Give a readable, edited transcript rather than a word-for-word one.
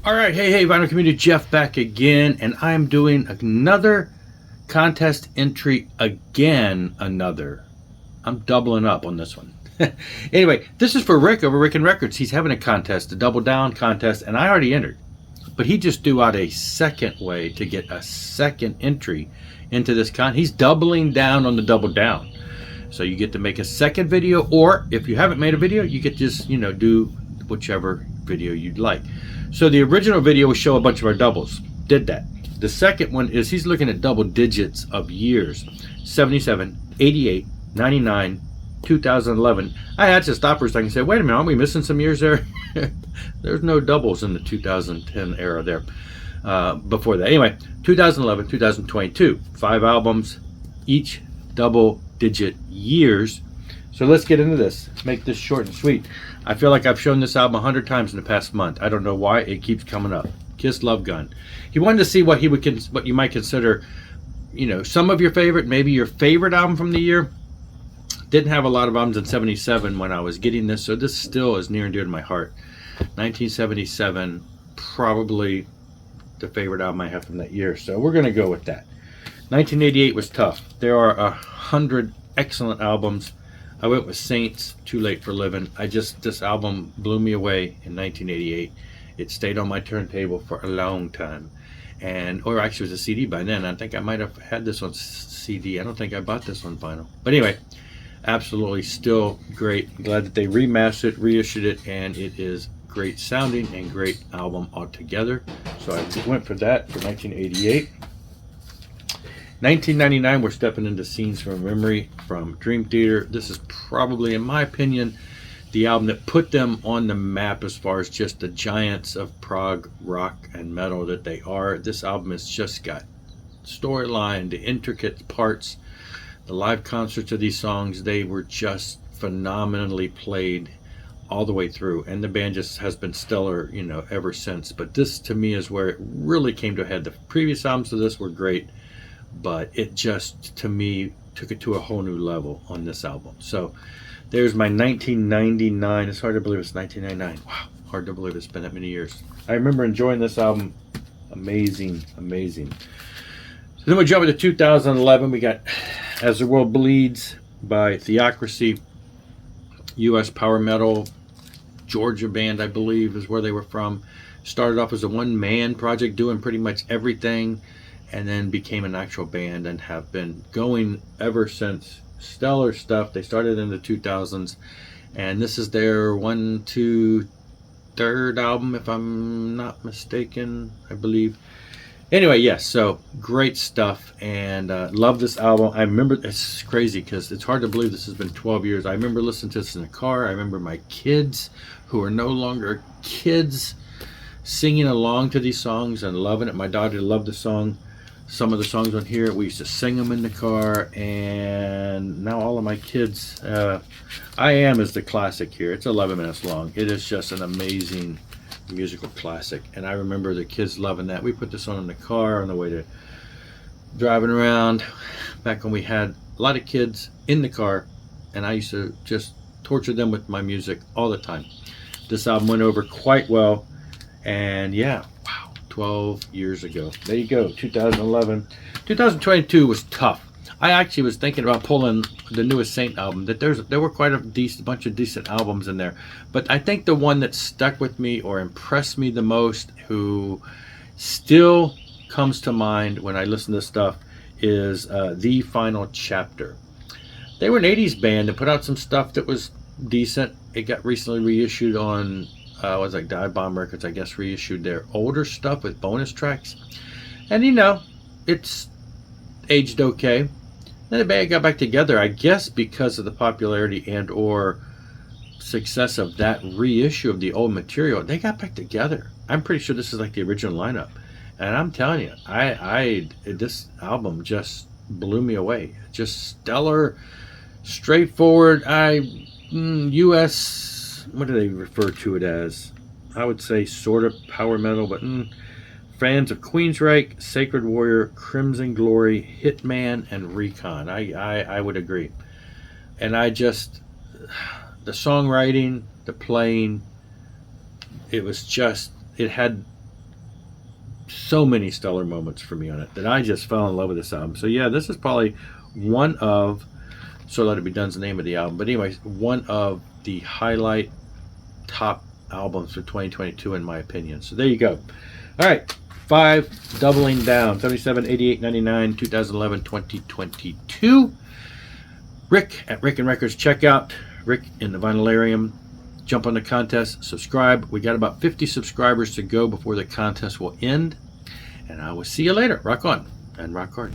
All right, hey, Vinyl Community, Jeff back again, and I'm doing another contest entry again. I'm doubling up on this one. Anyway, this is for Rick over Rick and Records. He's having a contest, a double down contest, and I already entered. But he just threw out a second way to get a second entry into this He's doubling down on the double down. So you get to make a second video, or if you haven't made a video, you get just, do whichever video you'd like. So the original video will show a bunch of our doubles. Did that. The second one is he's looking at double digits of years. 77, 88, 99, 2011. I had to stop for a second and say, wait a minute, aren't we missing some years there? There's no doubles in the 2010 era there. Before that. Anyway, 2011, 2022. 5 albums, each double digit years. So let's get into this. Make this short and sweet. I feel like I've shown this album 100 times in the past month. I don't know why it keeps coming up. Kiss Love Gun. He wanted to see what you might consider, some of your favorite, maybe your favorite album from the year. Didn't have a lot of albums in 77 when I was getting this, so this still is near and dear to my heart. 1977, probably the favorite album I have from that year. So we're gonna go with that. 1988 was tough. There are 100 excellent albums. I went with Saints, Too Late for Living. This album blew me away in 1988. It stayed on my turntable for a long time. Or actually it was a CD by then. I think I might have had this on CD. I don't think I bought this on vinyl. But anyway, absolutely still great. Glad that they remastered it, reissued it, and it is great sounding and great album altogether. So I went for that for 1988. 1999, we're stepping into Scenes from Memory from Dream Theater. This is probably, in my opinion, the album that put them on the map as far as just the giants of prog rock and metal that they are. This album has just got storyline, the intricate parts, the live concerts of these songs. They were just phenomenally played all the way through, and the band just has been stellar, ever since. But this, to me, is where it really came to a head. The previous albums to this were great, but it just, to me, took it to a whole new level on this album. So there's my 1999. It's hard to believe it's 1999. Wow, hard to believe it's been that many years. I remember enjoying this album. Amazing. So then we jump into 2011. We got As the World Bleeds by Theocracy. U.S. power metal, Georgia band, I believe, is where they were from. Started off as a one-man project doing pretty much everything, and then became an actual band and have been going ever since. Stellar stuff. They started in the 2000s, and this is their third album, if I'm not mistaken, I believe. Anyway, yes, so great stuff, and love this album. I remember, it's crazy because it's hard to believe this has been 12 years. I remember listening to this in the car. I remember my kids, who are no longer kids, singing along to these songs and loving it. My daughter loved the song. Some of the songs on here, we used to sing them in the car, and now all of my kids, I Am is the classic here. It's 11 minutes long. It is just an amazing musical classic, and I remember the kids loving that. We put this on in the car on the way to driving around back when we had a lot of kids in the car, and I used to just torture them with my music all the time. This album went over quite well, and yeah, wow, 12 years ago. There you go, 2011. 2022 was tough. I actually was thinking about pulling the newest Saint album. That there were quite a bunch of decent albums in there, but I think the one that stuck with me or impressed me the most, who still comes to mind when I listen to this stuff, is The Final Chapter. They were an 80s band that put out some stuff that was decent. It got recently reissued on Dive Bomb Records, I guess, reissued their older stuff with bonus tracks, and it's aged okay. Then the band got back together, I guess because of the popularity and or success of that reissue of the old material. They got back together. I'm pretty sure this is like the original lineup, and I'm telling you, this album just blew me away. Just stellar, straightforward. U.S. what do they refer to it as? I would say sort of power metal, but fans of Queensryche, Sacred Warrior, Crimson Glory, Hitman, and Recon. I would agree. And the songwriting, the playing, it had so many stellar moments for me on it that I just fell in love with this album. So yeah, this is probably one of, So Let It Be Done's the name of the album, but anyways, one of the highlight top albums for 2022 in my opinion. So there you go. All right, 5 doubling down: 77, 88, 99, 2011, 2022. Rick at Rick and Records. Check out Rick in the Vinylarium. Jump on the contest, subscribe. We got about 50 subscribers to go before the contest will end, and I will see you later. Rock on and rock hard.